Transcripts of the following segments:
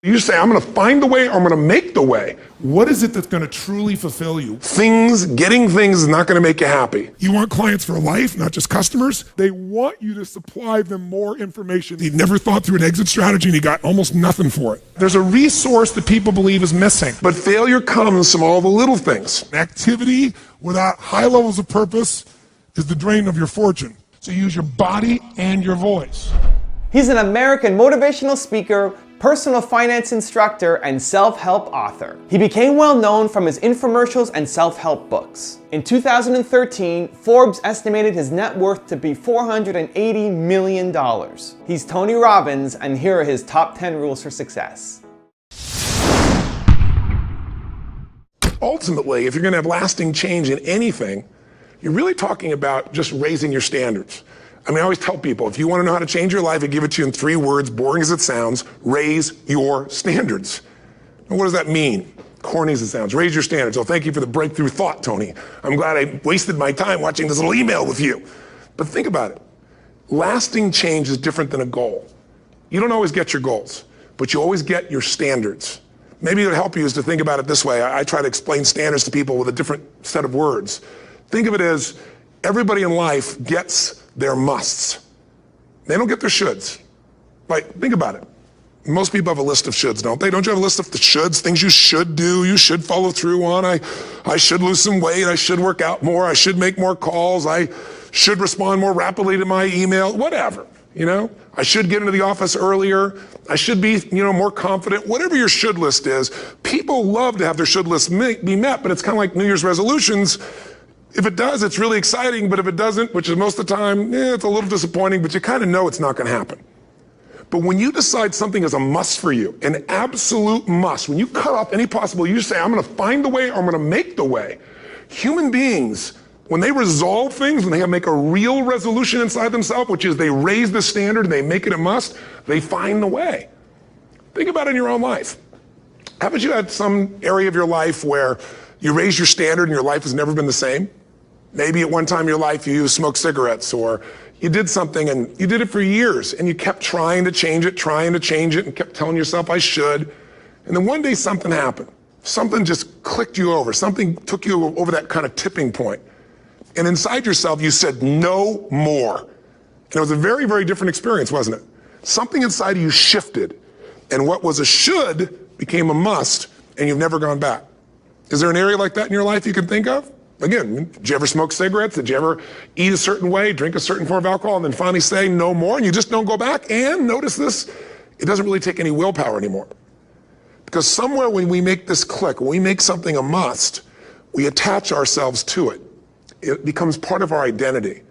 You say, I'm going to find the way or I'm going to make the way. What is it that's going to truly fulfill you? Getting things is not going to make you happy. You want clients for life, not just customers. They want you to supply them more information. He never thought through an exit strategy and he got almost nothing for it. There's a resource that people believe is missing. But failure comes from all the little things. Activity without high levels of purpose is the drain of your fortune. So use your body and your voice. He's an American motivational speaker, personal finance instructor, and self-help author. He became well known from his infomercials and self-help books. In 2013, Forbes estimated his net worth to be $480 million. He's Tony Robbins, and here are his top 10 rules for success. Ultimately, if you're going to have lasting change in anything, you're really talking about just raising your standards. I always tell people, if you want to know how to change your life, I give it to you in 3 words, boring as it sounds: raise your standards. And what does that mean? Corny as it sounds. Raise your standards. Oh, thank you for the breakthrough thought, Tony. I'm glad I wasted my time watching this little email with you. But think about it. Lasting change is different than a goal. You don't always get your goals, but you always get your standards. Maybe it'll help you is to think about it this way. I try to explain standards to people with a different set of words. Think of it as everybody in life gets their musts. They don't get their shoulds. Like, think about it. Most people have a list of shoulds, don't they? Don't you have a list of the shoulds, things you should do, you should follow through on? I should lose some weight, I should work out more, I should make more calls, I should respond more rapidly to my email, whatever, you know? I should get into the office earlier, I should be, more confident. Whatever your should list is, people love to have their should list be met, but it's kind of like New Year's resolutions. If it does, it's really exciting, but if it doesn't, which is most of the time, it's a little disappointing, but you kind of know it's not going to happen. But when you decide something is a must for you, an absolute must, when you cut off any possible, you say, I'm going to find the way or I'm going to make the way. Human beings, when they resolve things, when they make a real resolution inside themselves, which is they raise the standard and they make it a must, they find the way. Think about it in your own life. Haven't you had some area of your life where you raise your standard and your life has never been the same? Maybe at one time in your life you smoked cigarettes, or you did something and you did it for years and you kept trying to change it and kept telling yourself I should. And then one day something happened. Something just clicked you over. Something took you over that kind of tipping point. And inside yourself you said no more. And it was a very, very different experience, wasn't it? Something inside of you shifted, and what was a should became a must, and you've never gone back. Is there an area like that in your life you can think of? Again, did you ever smoke cigarettes? Did you ever eat a certain way, drink a certain form of alcohol, and then finally say no more, and you just don't go back? And notice this, it doesn't really take any willpower anymore. Because somewhere when we make this click, when we make something a must, we attach ourselves to it. It becomes part of our identity.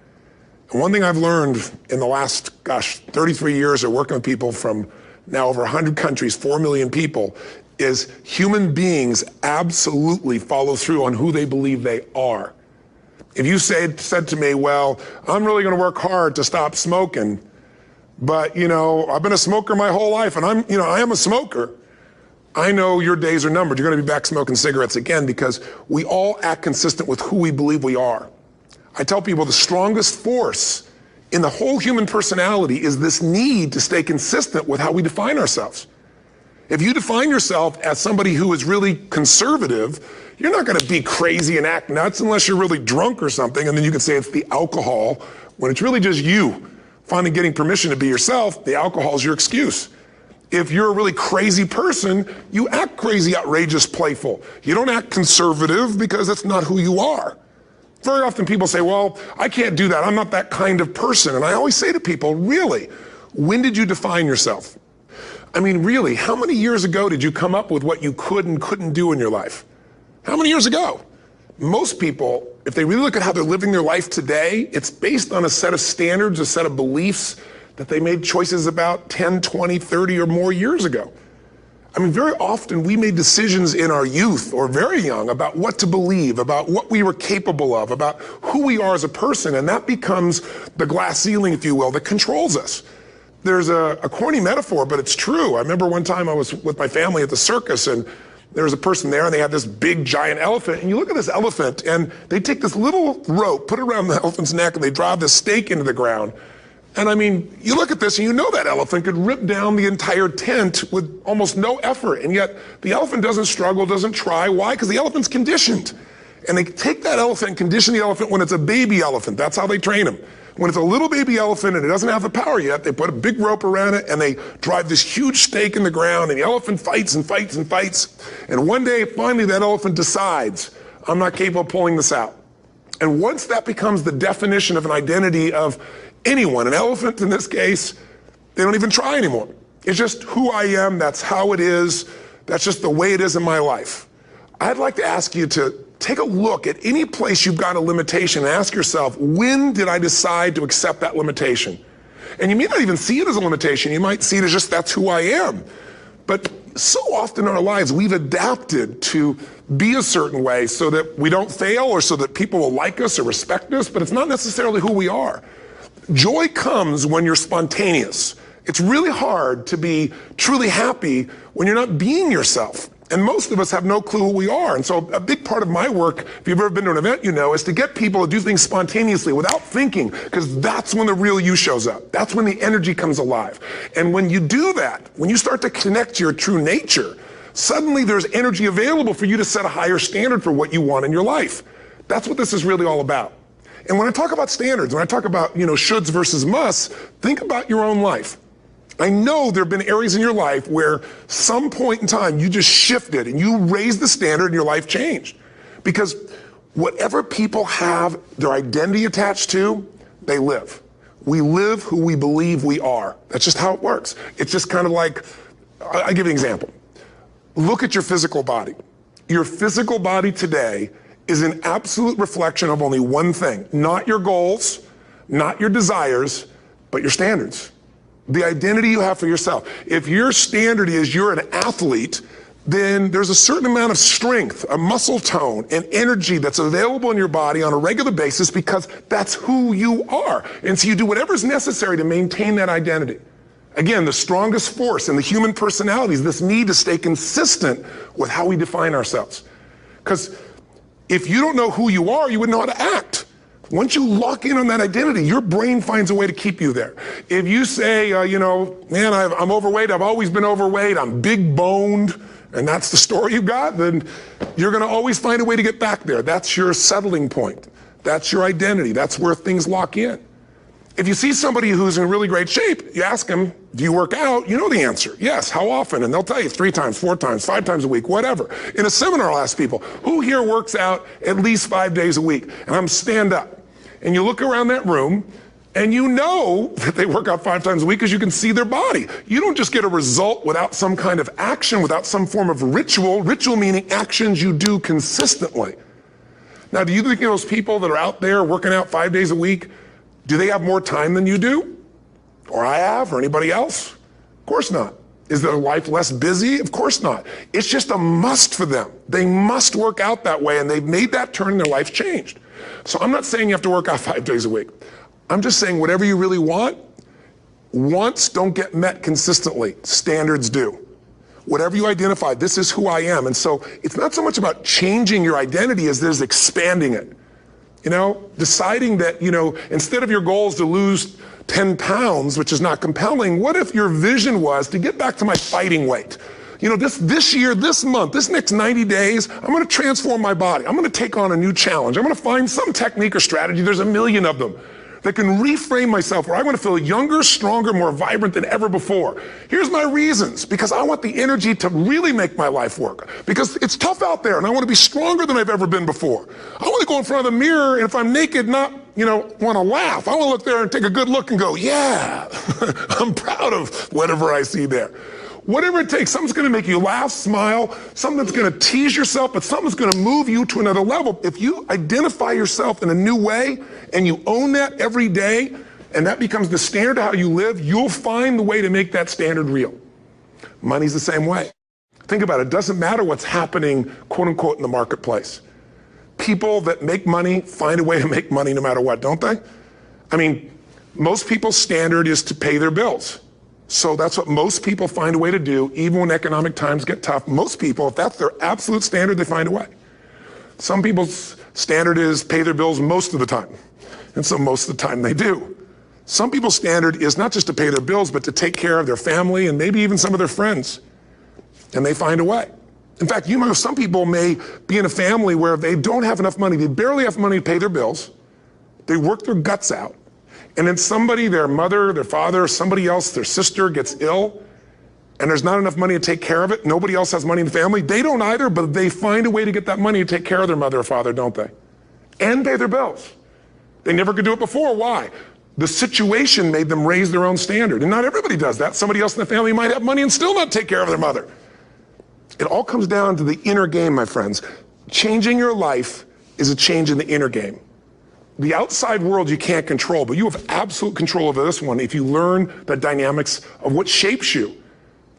And one thing I've learned in the last, 33 years of working with people from now over 100 countries, 4 million people, is human beings absolutely follow through on who they believe they are. If you said to me, well, I'm really going to work hard to stop smoking, but I've been a smoker my whole life and I am a smoker, I know your days are numbered. You're going to be back smoking cigarettes again, because we all act consistent with who we believe we are. I tell people the strongest force in the whole human personality is this need to stay consistent with how we define ourselves. If you define yourself as somebody who is really conservative, you're not going to be crazy and act nuts unless you're really drunk or something, and then you can say it's the alcohol. When it's really just you finally getting permission to be yourself, the alcohol is your excuse. If you're a really crazy person, you act crazy, outrageous, playful. You don't act conservative because that's not who you are. Very often people say, well, I can't do that. I'm not that kind of person. And I always say to people, really, when did you define yourself? Really, how many years ago did you come up with what you could and couldn't do in your life? How many years ago? Most people, if they really look at how they're living their life today, it's based on a set of standards, a set of beliefs that they made choices about 10, 20, 30 or more years ago. Very often we made decisions in our youth or very young about what to believe, about what we were capable of, about who we are as a person, and that becomes the glass ceiling, if you will, that controls us. There's a corny metaphor, but it's true. I remember one time I was with my family at the circus, and there was a person there, and they had this big, giant elephant. And you look at this elephant, and they take this little rope, put it around the elephant's neck, and they drive this stake into the ground. And I mean, you look at this and you know that elephant could rip down the entire tent with almost no effort. And yet the elephant doesn't struggle, doesn't try. Why? Because the elephant's conditioned. And they take that elephant and condition the elephant when it's a baby elephant. That's how they train them. When it's a little baby elephant and it doesn't have the power yet, they put a big rope around it and they drive this huge stake in the ground, and the elephant fights and fights and fights. And one day, finally, that elephant decides, I'm not capable of pulling this out. And once that becomes the definition of an identity of anyone, an elephant in this case, they don't even try anymore. It's just who I am, that's how it is, that's just the way it is in my life. I'd like to ask you to take a look at any place you've got a limitation and ask yourself, when did I decide to accept that limitation? And you may not even see it as a limitation, you might see it as just that's who I am. But so often in our lives, we've adapted to be a certain way so that we don't fail or so that people will like us or respect us, but it's not necessarily who we are. Joy comes when you're spontaneous. It's really hard to be truly happy when you're not being yourself. And most of us have no clue who we are. And so a big part of my work, if you've ever been to an event, you know, is to get people to do things spontaneously without thinking, because that's when the real you shows up. That's when the energy comes alive. And when you do that, when you start to connect to your true nature, suddenly there's energy available for you to set a higher standard for what you want in your life. That's what this is really all about. And when I talk about standards, when I talk about, shoulds versus musts, think about your own life. I know there have been areas in your life where some point in time you just shifted and you raised the standard and your life changed. Because whatever people have their identity attached to, they live. We live who we believe we are. That's just how it works. It's just kind of like, I'll give you an example. Look at your physical body. Your physical body today is an absolute reflection of only one thing, not your goals, not your desires, but your standards. The identity you have for yourself. If your standard is you're an athlete, then there's a certain amount of strength, a muscle tone, and energy that's available in your body on a regular basis because that's who you are. And so you do whatever's necessary to maintain that identity. Again, the strongest force in the human personality is this need to stay consistent with how we define ourselves. Because if you don't know who you are, you wouldn't know how to act. Once you lock in on that identity, your brain finds a way to keep you there. If you say, man, I'm overweight, I've always been overweight, I'm big boned, and that's the story you've got, then you're gonna always find a way to get back there. That's your settling point. That's your identity. That's where things lock in. If you see somebody who's in really great shape, you ask them, do you work out? You know the answer. Yes, how often? And they'll tell you 3 times, 4 times, 5 times a week, whatever. In a seminar, I'll ask people, who here works out at least 5 days a week? And I'm stand up. And you look around that room and you know that they work out 5 times a week because you can see their body. You don't just get a result without some kind of action, without some form of ritual. Ritual meaning actions you do consistently. Now, do you think those people that are out there working out 5 days a week, do they have more time than you do? Or I have, or anybody else? Of course not. Is their life less busy? Of course not. It's just a must for them. They must work out that way, and they've made that turn and their life's changed. So I'm not saying you have to work out 5 days a week. I'm just saying whatever you really want, wants don't get met consistently. Standards do. Whatever you identify, this is who I am. And so it's not so much about changing your identity as there's expanding it. Deciding that, instead of your goals to lose 10 pounds, which is not compelling, what if your vision was to get back to my fighting weight? This year, this month, this next 90 days, I'm going to transform my body. I'm going to take on a new challenge. I'm going to find some technique or strategy, there's a million of them, that can reframe myself where I want to feel younger, stronger, more vibrant than ever before. Here's my reasons. Because I want the energy to really make my life work. Because it's tough out there and I want to be stronger than I've ever been before. I want to go in front of the mirror and if I'm naked, not, want to laugh. I want to look there and take a good look and go, yeah, I'm proud of whatever I see there. Whatever it takes, something's going to make you laugh, smile, something that's going to tease yourself, but something's going to move you to another level. If you identify yourself in a new way and you own that every day, and that becomes the standard of how you live, you'll find the way to make that standard real. Money's the same way. Think about it. It doesn't matter what's happening, quote unquote, in the marketplace. People that make money find a way to make money no matter what, don't they? I mean, most people's standard is to pay their bills. So that's what most people find a way to do, even when economic times get tough. Most people, if that's their absolute standard, they find a way. Some people's standard is pay their bills most of the time. And so most of the time they do. Some people's standard is not just to pay their bills, but to take care of their family and maybe even some of their friends. And they find a way. In fact, you know, some people may be in a family where they don't have enough money. They barely have money to pay their bills. They work their guts out. And then somebody, their mother, their father, somebody else, their sister gets ill, and there's not enough money to take care of it. Nobody else has money in the family. They don't either, but they find a way to get that money to take care of their mother or father, don't they? And pay their bills. They never could do it before. Why? The situation made them raise their own standard. And not everybody does that. Somebody else in the family might have money and still not take care of their mother. It all comes down to the inner game, my friends. Changing your life is a change in the inner game. The outside world you can't control, but you have absolute control over this one if you learn the dynamics of what shapes you.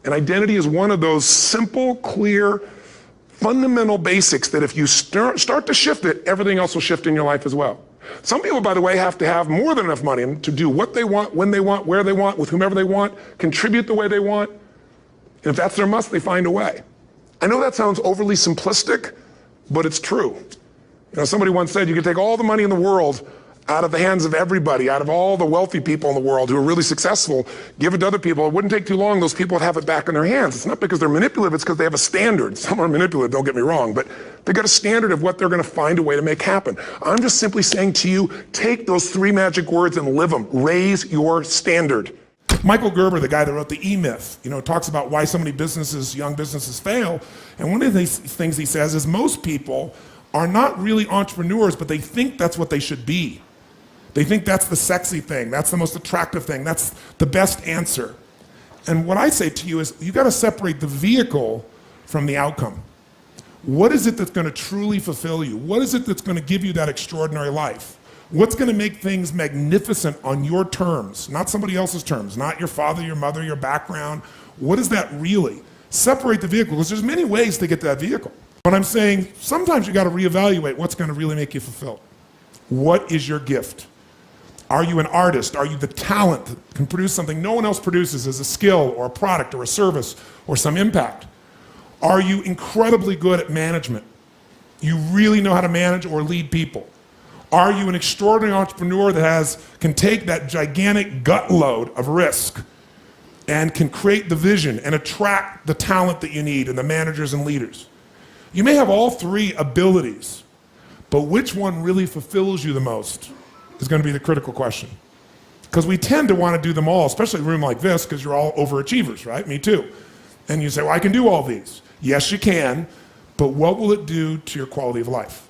And identity is one of those simple, clear, fundamental basics that if you start to shift it, everything else will shift in your life as well. Some people, by the way, have to have more than enough money to do what they want, when they want, where they want, with whomever they want, contribute the way they want. And if that's their must, they find a way. I know that sounds overly simplistic, but it's true. You know, somebody once said you could take all the money in the world out of the hands of everybody, out of all the wealthy people in the world who are really successful, give it to other people. It wouldn't take too long. Those people would have it back in their hands. It's not because they're manipulative. It's because they have a standard. Some are manipulative, don't get me wrong, but they got a standard of what they're going to find a way to make happen. I'm just simply saying to you, take those 3 magic words and live them. Raise your standard. Michael Gerber, the guy that wrote the E-Myth, talks about why so many businesses, young businesses fail. And one of the things he says is most people are not really entrepreneurs, but they think that's what they should be. They think that's the sexy thing, that's the most attractive thing, that's the best answer. And what I say to you is you got to separate the vehicle from the outcome. What is it that's going to truly fulfill you? What is it that's going to give you that extraordinary life? What's going to make things magnificent on your terms, not somebody else's terms, not your father, your mother, your background? What is that really? Separate the vehicle, because there's many ways to get to that vehicle. But I'm saying sometimes you got to reevaluate what's going to really make you fulfilled. What is your gift? Are you an artist? Are you the talent that can produce something no one else produces as a skill or a product or a service or some impact? Are you incredibly good at management? You really know how to manage or lead people? Are you an extraordinary entrepreneur that can take that gigantic gut load of risk and can create the vision and attract the talent that you need and the managers and leaders? You may have all 3 abilities, but which one really fulfills you the most is going to be the critical question. Because we tend to want to do them all, especially in a room like this, because you're all overachievers, right? Me too. And you say, well, I can do all these. Yes, you can, but what will it do to your quality of life?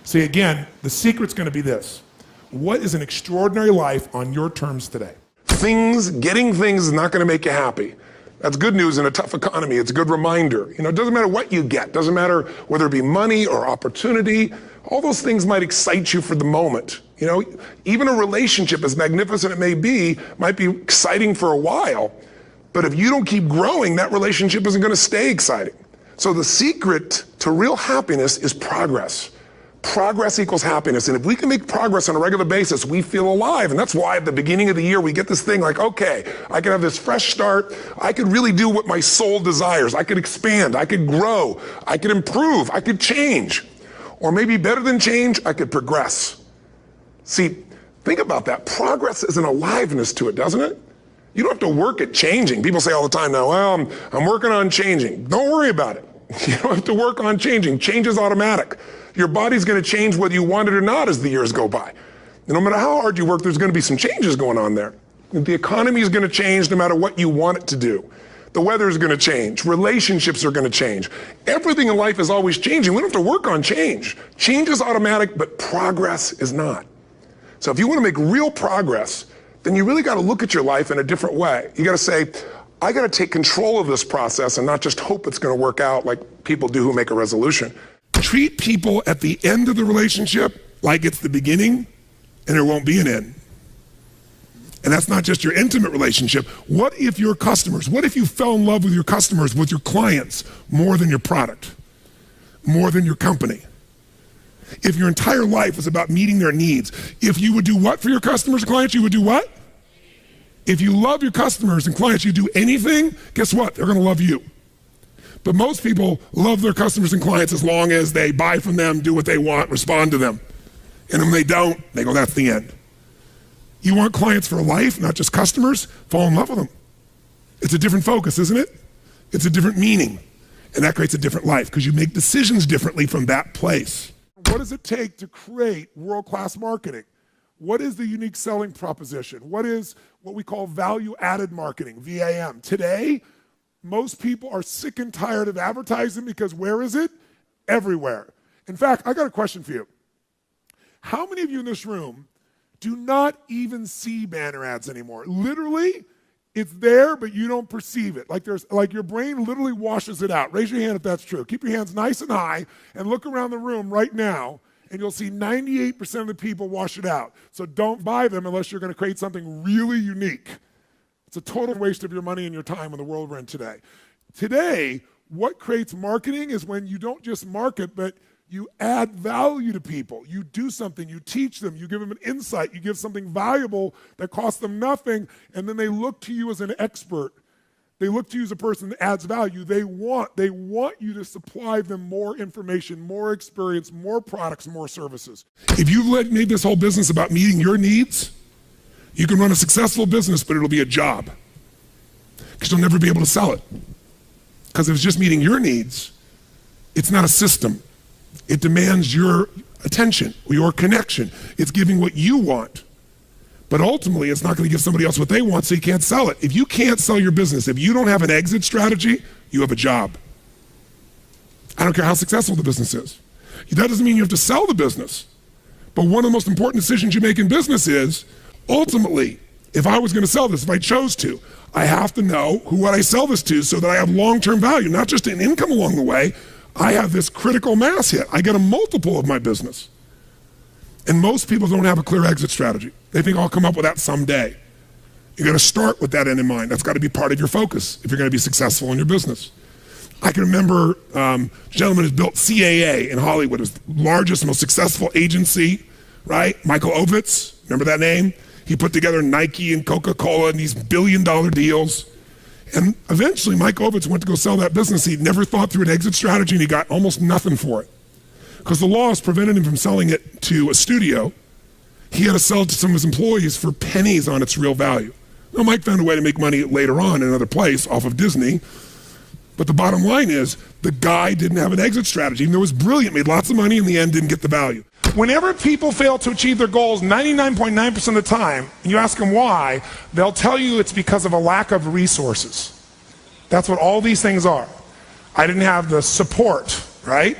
See, again, the secret's going to be this. What is an extraordinary life on your terms today? Getting things is not going to make you happy. That's good news in a tough economy. It's a good reminder. It doesn't matter what you get. It doesn't matter whether it be money or opportunity. All those things might excite you for the moment. Even a relationship, as magnificent it may be, might be exciting for a while. But if you don't keep growing, that relationship isn't going to stay exciting. So the secret to real happiness is progress. Progress equals happiness. And if we can make progress on a regular basis, we feel alive. And that's why at the beginning of the year, we get this thing like, okay, I can have this fresh start. I could really do what my soul desires. I could expand. I could grow. I could improve. I could change. Or maybe better than change, I could progress. See, think about that. Progress is an aliveness to it, doesn't it? You don't have to work at changing. People say all the time now, well, I'm working on changing. Don't worry about it. You don't have to work on changing. Change is automatic. Your body's going to change whether you want it or not as the years go by. And no matter how hard you work, there's going to be some changes going on there. The economy is going to change no matter what you want it to do. The weather is going to change. Relationships are going to change. Everything in life is always changing. We don't have to work on change. Change is automatic, but progress is not. So if you want to make real progress, then you really got to look at your life in a different way. You got to say, I got to take control of this process and not just hope it's going to work out like people do who make a resolution. Treat people at the end of the relationship like it's the beginning and there won't be an end. And that's not just your intimate relationship. What if your customers, what if you fell in love with your customers, with your clients, more than your product, more than your company? If your entire life is about meeting their needs, if you would do what for your customers and clients, you would do what? If you love your customers and clients, you do anything, guess what? They're going to love you. But most people love their customers and clients as long as they buy from them, do what they want, respond to them. And when they don't, they go, that's the end. You want clients for life, not just customers? Fall in love with them. It's a different focus, isn't it? It's a different meaning. And that creates a different life because you make decisions differently from that place. What does it take to create world-class marketing? What is the unique selling proposition? What is what we call value-added marketing, VAM? Today, most people are sick and tired of advertising because where is it? Everywhere. In fact, I got a question for you. How many of you in this room do not even see banner ads anymore? Literally, it's there, but you don't perceive it. Like your brain literally washes it out. Raise your hand if that's true. Keep your hands nice and high and look around the room right now, and you'll see 98% of the people wash it out. So don't buy them unless you're going to create something really unique. It's a total waste of your money and your time in the world we're in today. Today, what creates marketing is when you don't just market, but you add value to people. You do something, you teach them, you give them an insight, you give something valuable that costs them nothing, and then they look to you as an expert. They look to you as a person that adds value. They want you to supply them more information, more experience, more products, more services. If you've made this whole business about meeting your needs, you can run a successful business, but it'll be a job because you'll never be able to sell it. Because if it's just meeting your needs, it's not a system. It demands your attention, your connection. It's giving what you want. But ultimately, it's not going to give somebody else what they want, so you can't sell it. If you can't sell your business, if you don't have an exit strategy, you have a job. I don't care how successful the business is. That doesn't mean you have to sell the business. But one of the most important decisions you make in business is, ultimately, if I was going to sell this, if I chose to, I have to know who would I sell this to so that I have long-term value, not just an income along the way. I have this critical mass hit. I get a multiple of my business. And most people don't have a clear exit strategy. They think I'll come up with that someday. You got to start with that end in mind. That's got to be part of your focus if you're going to be successful in your business. I can remember a gentleman who's built CAA in Hollywood, his largest, most successful agency, right? Michael Ovitz, remember that name? He put together Nike and Coca-Cola and these billion-dollar deals. And eventually, Mike Ovitz went to go sell that business. He'd never thought through an exit strategy, and he got almost nothing for it. Because the laws prevented him from selling it to a studio. He had to sell it to some of his employees for pennies on its real value. Now, Mike found a way to make money later on in another place off of Disney. But the bottom line is, the guy didn't have an exit strategy. Even though it was brilliant, made lots of money, in the end didn't get the value. Whenever people fail to achieve their goals, 99.9% of the time, and you ask them why, they'll tell you it's because of a lack of resources. That's what all these things are. I didn't have the support, right?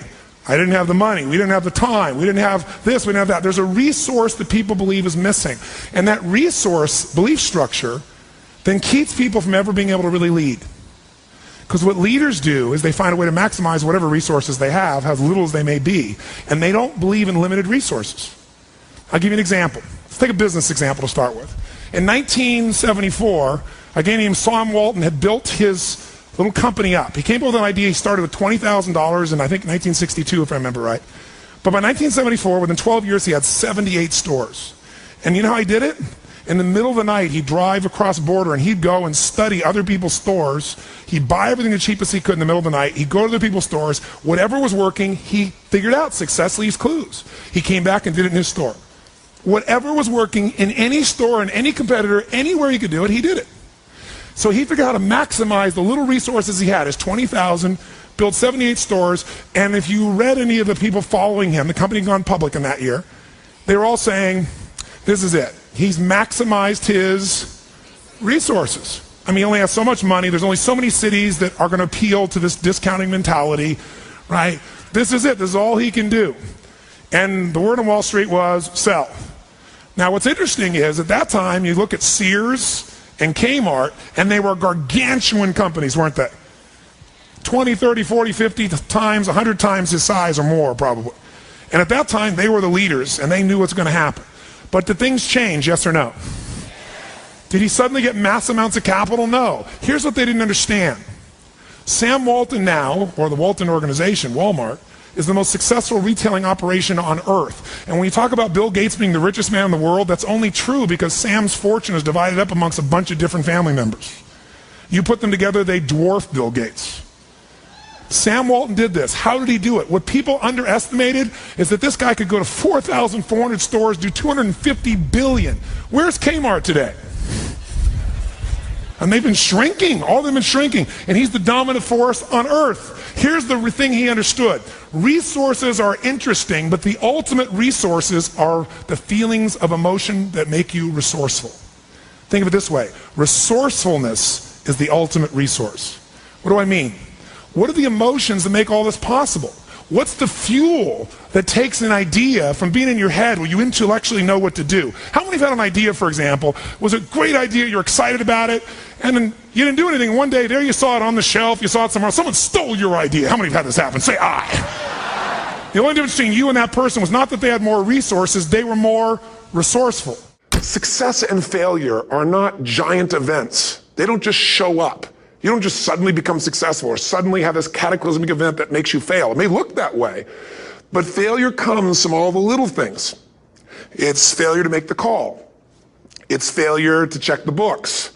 I didn't have the money. We didn't have the time. We didn't have this. We didn't have that. There's a resource that people believe is missing. And that resource, belief structure, then keeps people from ever being able to really lead. Because what leaders do is they find a way to maximize whatever resources they have, as little as they may be, and they don't believe in limited resources. I'll give you an example. Let's take a business example to start with. In 1974, a guy named Sam Walton had built his little company up. He came up with an idea. He started with $20,000 in, I think, 1962, if I remember right. But by 1974, within 12 years, he had 78 stores. And you know how he did it? In the middle of the night, he'd drive across the border and he'd go and study other people's stores. He'd buy everything the cheapest he could in the middle of the night. He'd go to other people's stores. Whatever was working, he figured out. Success leaves clues. He came back and did it in his store. Whatever was working in any store, in any competitor, anywhere he could do it, he did it. So he figured out how to maximize the little resources he had, his 20,000, built 78 stores, and if you read any of the people following him, the company had gone public in that year, they were all saying, this is it. He's maximized his resources. I mean, he only has so much money. There's only so many cities that are going to appeal to this discounting mentality, right? This is it. This is all he can do. And the word on Wall Street was sell. Now, what's interesting is at that time, you look at Sears and Kmart, and they were gargantuan companies, weren't they? 20, 30, 40, 50 times, 100 times his size or more, probably. And at that time, they were the leaders, and they knew what's going to happen. But did things change, yes or no? Did he suddenly get mass amounts of capital? No. Here's what they didn't understand. Sam Walton now, or the Walton organization, Walmart, is the most successful retailing operation on earth. And when you talk about Bill Gates being the richest man in the world, that's only true because Sam's fortune is divided up amongst a bunch of different family members. You put them together, they dwarf Bill Gates. Sam Walton did this. How did he do it? What people underestimated is that this guy could go to 4,400 stores, do 250 billion. Where's Kmart today? And they've been shrinking. All of them have been shrinking. And he's the dominant force on earth. Here's the thing he understood. Resources are interesting, but the ultimate resources are the feelings of emotion that make you resourceful. Think of it this way. Resourcefulness is the ultimate resource. What do I mean? What are the emotions that make all this possible? What's the fuel that takes an idea from being in your head where you intellectually know what to do? How many have had an idea, for example, was a great idea, you're excited about it, and then you didn't do anything. One day, there you saw it on the shelf, you saw it somewhere else, someone stole your idea. How many have had this happen? Say, I. The only difference between you and that person was not that they had more resources, they were more resourceful. Success and failure are not giant events. They don't just show up. You don't just suddenly become successful or suddenly have this cataclysmic event that makes you fail. It may look that way, but failure comes from all the little things. It's failure to make the call. It's failure to check the books.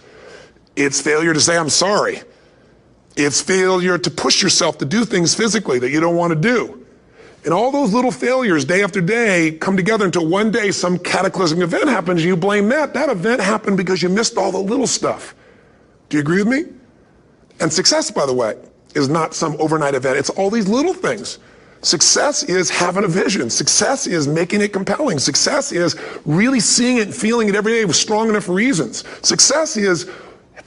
It's failure to say, I'm sorry. It's failure to push yourself to do things physically that you don't want to do. And all those little failures day after day come together until one day some cataclysmic event happens and you blame that. That event happened because you missed all the little stuff. Do you agree with me? And success, by the way, is not some overnight event. It's all these little things. Success is having a vision. Success is making it compelling. Success is really seeing it and feeling it every day with strong enough reasons. Success is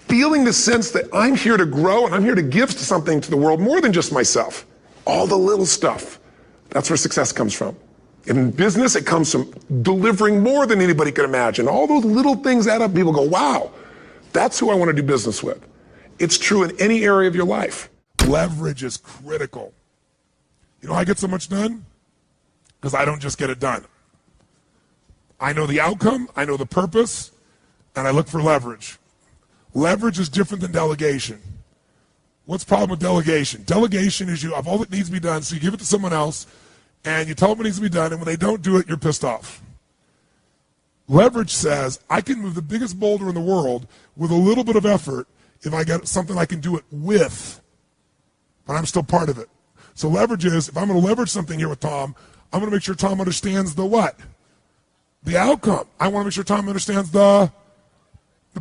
feeling the sense that I'm here to grow and I'm here to give something to the world more than just myself. All the little stuff. That's where success comes from. In business, it comes from delivering more than anybody could imagine. All those little things add up. People go, wow, that's who I want to do business with. It's true in any area of your life. Leverage is critical. You know how I get so much done? Because I don't just get it done. I know the outcome, I know the purpose, and I look for leverage. Leverage is different than delegation. What's the problem with delegation? Delegation is you have all that needs to be done, so you give it to someone else, and you tell them what needs to be done, and when they don't do it, you're pissed off. Leverage says, I can move the biggest boulder in the world with a little bit of effort if I get something I can do it with, but I'm still part of it. So leverage is, if I'm going to leverage something here with Tom, I'm going to make sure Tom understands the what? The outcome. I want to make sure Tom understands the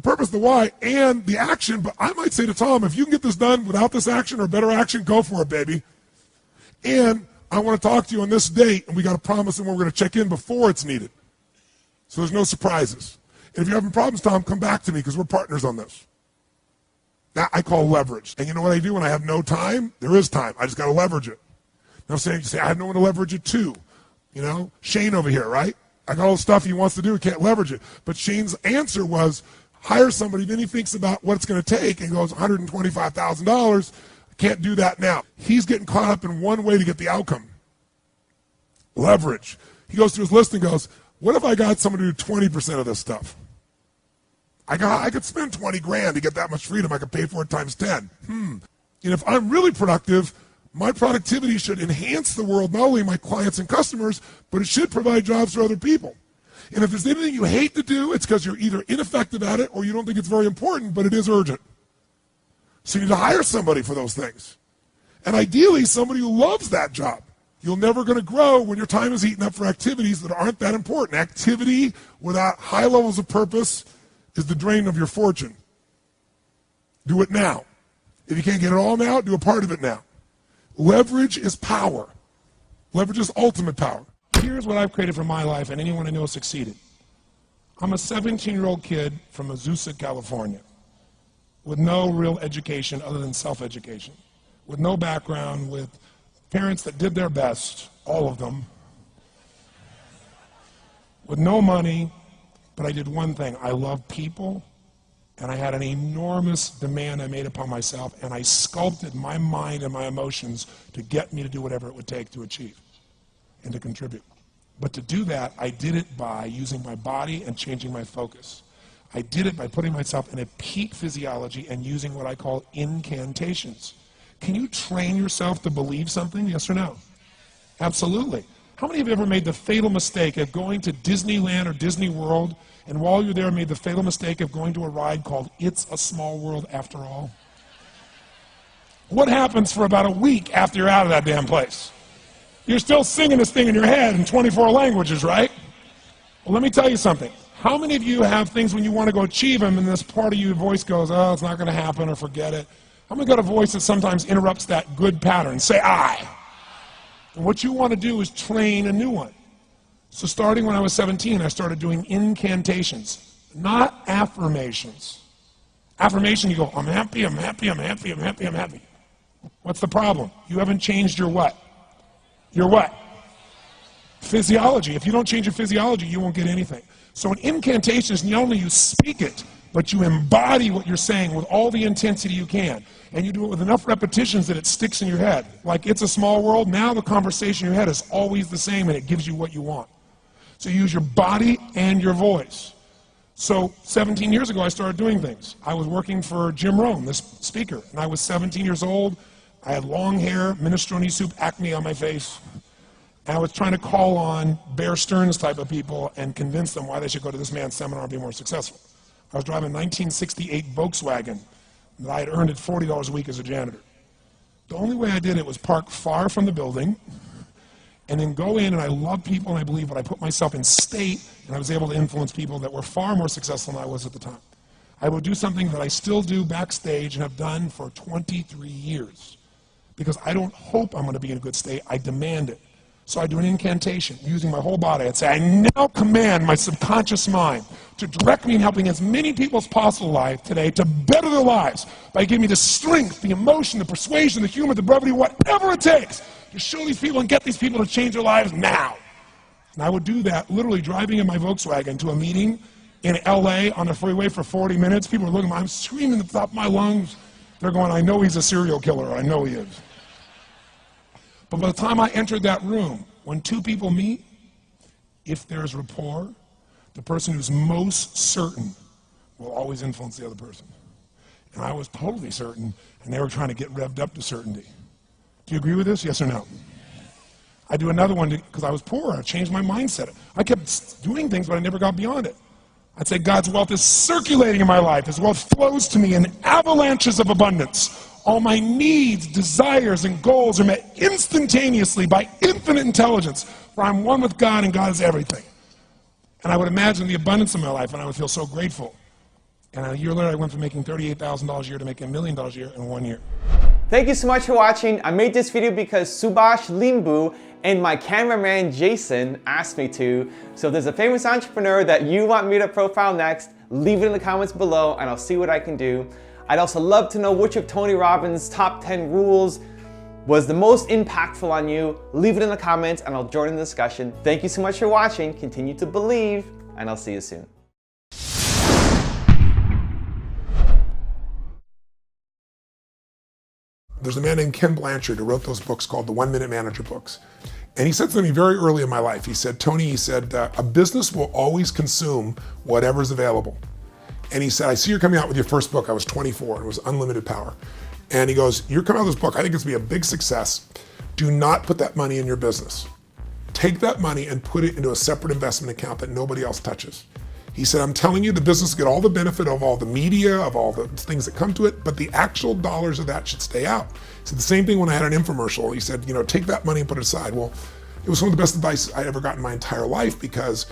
purpose, the why, and the action. But I might say to Tom, if you can get this done without this action or better action, go for it, baby. And I want to talk to you on this date, and we got to promise and we're going to check in before it's needed. So there's no surprises. And if you're having problems, Tom, come back to me because we're partners on this. That I call leverage. And you know what I do when I have no time? There is time. I just got to leverage it. Now you say, I have no one to leverage it to. You know, Shane over here, right? I got all the stuff he wants to do. He can't leverage it. But Shane's answer was, hire somebody. Then he thinks about what it's going to take and goes, $125,000. I can't do that now. He's getting caught up in one way to get the outcome. Leverage. He goes through his list and goes, what if I got someone to do 20% of this stuff? I could spend 20 grand to get that much freedom. I could pay for it times 10. And if I'm really productive, my productivity should enhance the world, not only my clients and customers, but it should provide jobs for other people. And if there's anything you hate to do, it's because you're either ineffective at it or you don't think it's very important, but it is urgent. So you need to hire somebody for those things. And ideally, somebody who loves that job. You're never going to grow when your time is eaten up for activities that aren't that important. Activity without high levels of purpose is the drain of your fortune. Do it now. If you can't get it all now, do a part of it now. Leverage is power. Leverage is ultimate power. Here's what I've created for my life, and anyone I know has succeeded. I'm a 17-year-old kid from Azusa, California, with no real education other than self-education, with no background, with parents that did their best, all of them, with no money, but I did one thing. I love people, and I had an enormous demand I made upon myself, and I sculpted my mind and my emotions to get me to do whatever it would take to achieve and to contribute. But to do that, I did it by using my body and changing my focus. I did it by putting myself in a peak physiology and using what I call incantations. Can you train yourself to believe something, yes or no? Absolutely. How many have ever made the fatal mistake of going to Disneyland or Disney World, and while you're there made the fatal mistake of going to a ride called It's a Small World After All? What happens for about a week after you're out of that damn place? You're still singing this thing in your head in 24 languages, right? Well, let me tell you something. How many of you have things when you want to go achieve them and this part of your voice goes, oh, it's not going to happen, or forget it? How many got a voice that sometimes interrupts that good pattern? Say I. And what you want to do is train a new one. So starting when I was 17, I started doing incantations, not affirmations. Affirmation, you go, I'm happy, I'm happy, I'm happy, I'm happy, I'm happy. What's the problem? You haven't changed your what? Your what? Physiology. If you don't change your physiology, you won't get anything. So an incantation is not only you speak it, but you embody what you're saying with all the intensity you can. And you do it with enough repetitions that it sticks in your head. Like It's a Small World, now the conversation in your head is always the same and it gives you what you want. So you use your body and your voice. So 17 years ago, I started doing things. I was working for Jim Rohn, this speaker, and I was 17 years old. I had long hair, minestrone soup, acne on my face. And I was trying to call on Bear Stearns type of people and convince them why they should go to this man's seminar and be more successful. I was driving a 1968 Volkswagen that I had earned at $40 a week as a janitor. The only way I did it was park far from the building and then go in, and I love people and I believe, but I put myself in state, and I was able to influence people that were far more successful than I was at the time. I would do something that I still do backstage and have done for 23 years because I don't hope I'm going to be in a good state, I demand it. So I do an incantation using my whole body. I'd say, I now command my subconscious mind to direct me in helping as many people as possible alive today to better their lives by giving me the strength, the emotion, the persuasion, the humor, the brevity, whatever it takes to show these people and get these people to change their lives now. And I would do that literally driving in my Volkswagen to a meeting in LA on the freeway for 40 minutes. People are looking at me, I'm screaming at the top of my lungs. They're going, I know he's a serial killer, I know he is. But by the time I entered that room, when two people meet, if there's rapport, the person who's most certain will always influence the other person. And I was totally certain, and they were trying to get revved up to certainty. Do you agree with this? Yes or no? I do another one because I was poor. I changed my mindset. I kept doing things, but I never got beyond it. I'd say God's wealth is circulating in my life. His wealth flows to me in avalanches of abundance. All my needs, desires, and goals are met instantaneously by infinite intelligence, for I'm one with God and God is everything. And I would imagine the abundance of my life, and I would feel so grateful. And a year later, I went from making $38,000 a year to making $1 million a year in 1 year. Thank you so much for watching. I made this video because Subhash Limbu and my cameraman Jason asked me to. So if there's a famous entrepreneur that you want me to profile next, leave it in the comments below and I'll see what I can do. I'd also love to know which of Tony Robbins' top 10 rules was the most impactful on you. Leave it in the comments and I'll join in the discussion. Thank you so much for watching. Continue to believe, and I'll see you soon. There's a man named Ken Blanchard who wrote those books called the 1 Minute Manager books. And he said something very early in my life. He said, Tony, a business will always consume whatever's available. And he said, I see you're coming out with your first book. I was 24, it was Unlimited Power. And he goes, you're coming out with this book, I think it's gonna be a big success. Do not put that money in your business. Take that money and put it into a separate investment account that nobody else touches. He said, I'm telling you, the business will get all the benefit of all the media, of all the things that come to it, but the actual dollars of that should stay out. He said the same thing when I had an infomercial. He said, take that money and put it aside. Well, it was some of the best advice I'd ever gotten in my entire life because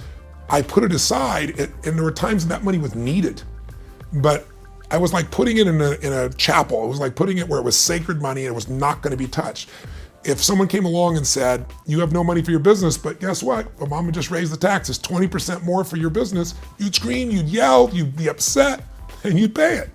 I put it aside, and there were times that money was needed. But I was like putting it in a chapel. It was like putting it where it was sacred money and it was not going to be touched. If someone came along and said, you have no money for your business, but guess what? Obama just raised the taxes 20% more for your business, you'd scream, you'd yell, you'd be upset, and you'd pay it.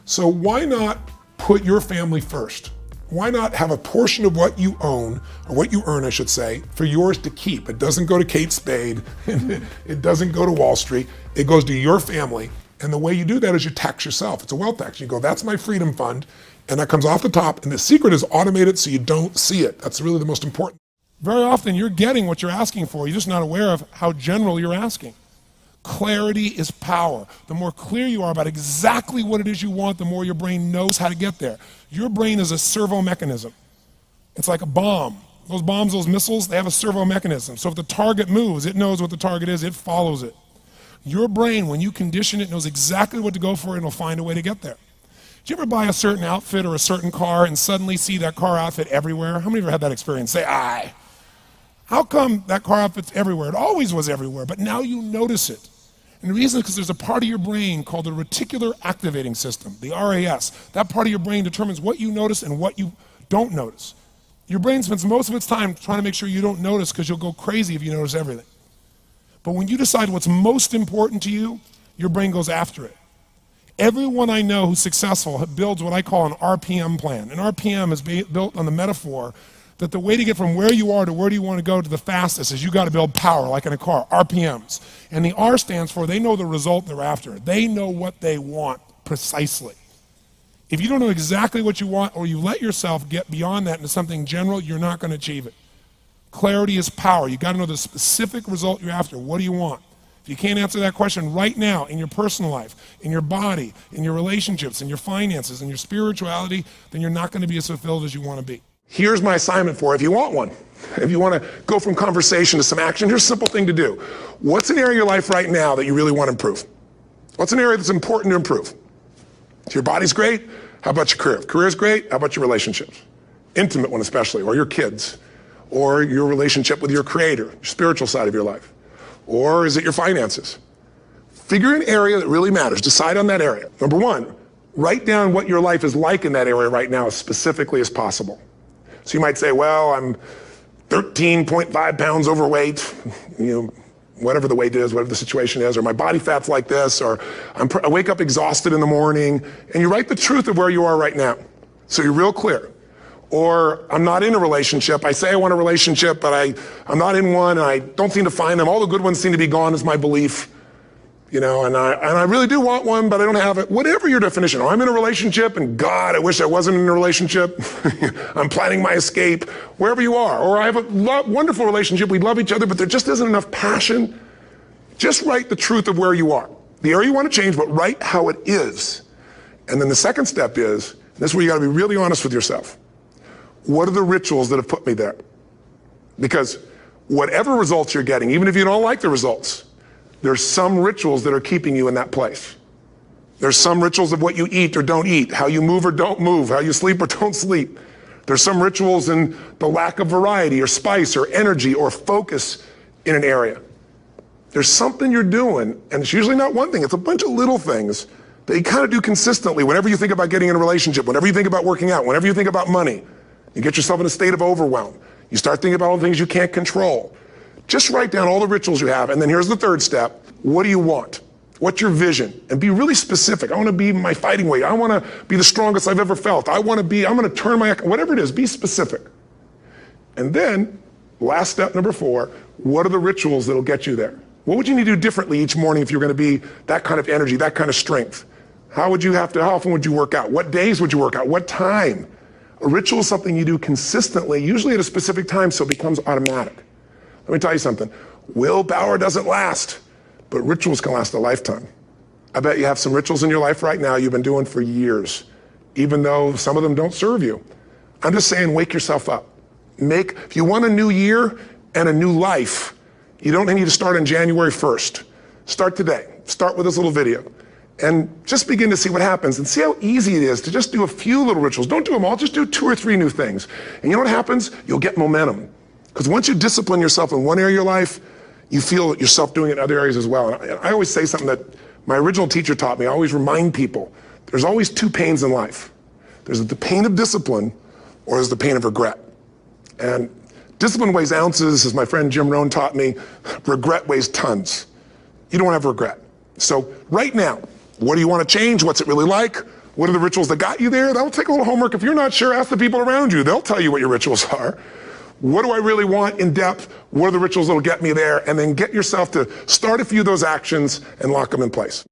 So why not put your family first? Why not have a portion of what you own, or what you earn, I should say, for yours to keep? It doesn't go to Kate Spade, it doesn't go to Wall Street, it goes to your family. And the way you do that is you tax yourself. It's a wealth tax. You go, that's my freedom fund, and that comes off the top, and the secret is automated so you don't see it. That's really the most important. Very often you're getting what you're asking for, you're just not aware of how general you're asking. Clarity is power. The more clear you are about exactly what it is you want, the more your brain knows how to get there. Your brain is a servo mechanism. It's like a bomb. Those bombs, those missiles, they have a servo mechanism. So if the target moves, it knows what the target is, it follows it. Your brain, when you condition it, knows exactly what to go for and it'll find a way to get there. Did you ever buy a certain outfit or a certain car and suddenly see that car outfit everywhere? How many of you have had that experience? Say, aye. How come that car outfit's everywhere? It always was everywhere, but now you notice it. And the reason is because there's a part of your brain called the reticular activating system, the RAS. That part of your brain determines what you notice and what you don't notice. Your brain spends most of its time trying to make sure you don't notice because you'll go crazy if you notice everything. But when you decide what's most important to you, your brain goes after it. Everyone I know who's successful builds what I call an RPM plan. An RPM is built on the metaphor that the way to get from where you are to where do you want to go to the fastest is you got to build power, like in a car, RPMs. And the R stands for they know the result they're after. They know what they want precisely. If you don't know exactly what you want or you let yourself get beyond that into something general, you're not going to achieve it. Clarity is power. You got to know the specific result you're after. What do you want? If you can't answer that question right now in your personal life, in your body, in your relationships, in your finances, in your spirituality, then you're not going to be as fulfilled as you want to be. Here's my assignment for if you want one. If you want to go from conversation to some action, here's a simple thing to do. What's an area of your life right now that you really want to improve? What's an area that's important to improve? If your body's great, how about your career? If career's great, how about your relationships? Intimate one especially, or your kids, or your relationship with your creator, your spiritual side of your life. Or is it your finances? Figure an area that really matters. Decide on that area. Number one, write down what your life is like in that area right now as specifically as possible. So you might say, well, I'm 13.5 pounds overweight, whatever the weight is, whatever the situation is, or my body fat's like this, or I wake up exhausted in the morning, and you write the truth of where you are right now. So you're real clear. Or I'm not in a relationship. I say I want a relationship, but I'm not in one, and I don't seem to find them. All the good ones seem to be gone is my belief. And I really do want one, but I don't have it. Whatever your definition. Or I'm in a relationship, and God, I wish I wasn't in a relationship. I'm planning my escape. Wherever you are. Or I have a wonderful relationship. We love each other, but there just isn't enough passion. Just write the truth of where you are. The area you want to change, but write how it is. And then the second step is, and this is where you got to be really honest with yourself. What are the rituals that have put me there? Because whatever results you're getting, even if you don't like the results, there's some rituals that are keeping you in that place. There's some rituals of what you eat or don't eat, how you move or don't move, how you sleep or don't sleep. There's some rituals in the lack of variety or spice or energy or focus in an area. There's something you're doing, and it's usually not one thing, it's a bunch of little things that you kind of do consistently whenever you think about getting in a relationship, whenever you think about working out, whenever you think about money. You get yourself in a state of overwhelm. You start thinking about all the things you can't control. Just write down all the rituals you have, and then here's the third step. What do you want? What's your vision? And be really specific. I want to be my fighting weight. I want to be the strongest I've ever felt. I'm going to turn whatever it is, be specific. And then, last step, number 4, what are the rituals that'll get you there? What would you need to do differently each morning if you're going to be that kind of energy, that kind of strength? How often would you work out? What days would you work out? What time? A ritual is something you do consistently, usually at a specific time, so it becomes automatic. Let me tell you something. Willpower doesn't last, but rituals can last a lifetime. I bet you have some rituals in your life right now you've been doing for years, even though some of them don't serve you. I'm just saying, wake yourself up. If you want a new year and a new life, you don't need to start on January 1st. Start today. Start with this little video. And just begin to see what happens and see how easy it is to just do a few little rituals. Don't do them all, just do 2 or 3 new things. And you know what happens? You'll get momentum. Because once you discipline yourself in one area of your life, you feel yourself doing it in other areas as well. And I always say something that my original teacher taught me. I always remind people, there's always 2 pains in life. There's the pain of discipline, or there's the pain of regret. And discipline weighs ounces, as my friend Jim Rohn taught me. Regret weighs tons. You don't want to have regret. So right now, what do you want to change? What's it really like? What are the rituals that got you there? That'll take a little homework. If you're not sure, ask the people around you. They'll tell you what your rituals are. What do I really want in depth? What are the rituals that'll get me there? And then get yourself to start a few of those actions and lock them in place.